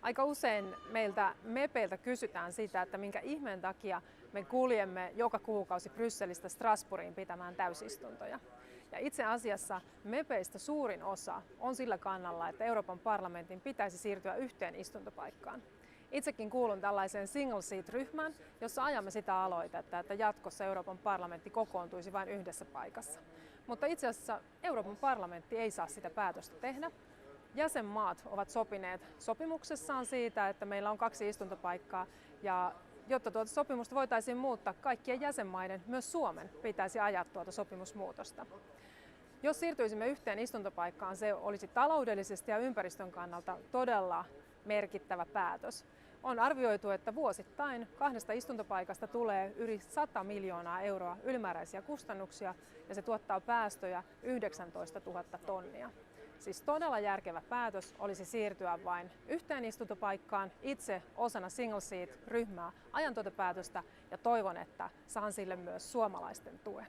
Aika usein meiltä mepeiltä kysytään sitä, että minkä ihmeen takia me kuljemme joka kuukausi Brysselistä Strasbourgiin pitämään täysistuntoja. Ja itse asiassa mepeistä suurin osa on sillä kannalla, että Euroopan parlamentin pitäisi siirtyä yhteen istuntopaikkaan. Itsekin kuulun tällaiseen single seat-ryhmään, jossa ajamme sitä aloitetta, että jatkossa Euroopan parlamentti kokoontuisi vain yhdessä paikassa. Mutta itse asiassa Euroopan parlamentti ei saa sitä päätöstä tehdä. Jäsenmaat ovat sopineet sopimuksessaan siitä, että meillä on 2 istuntopaikkaa, ja jotta tuota sopimusta voitaisiin muuttaa, kaikkien jäsenmaiden, myös Suomen, pitäisi ajaa tuota sopimusmuutosta. Jos siirtyisimme yhteen istuntopaikkaan, se olisi taloudellisesti ja ympäristön kannalta todella merkittävä päätös. On arvioitu, että vuosittain 2 istuntopaikasta tulee yli 100 miljoonaa euroa ylimääräisiä kustannuksia ja se tuottaa päästöjä 19 000 tonnia. Siis todella järkevä päätös olisi siirtyä vain yhteen istuntopaikkaan. Itse osana single seat-ryhmää ajan tuota päätöstä ja toivon, että saan sille myös suomalaisten tuen.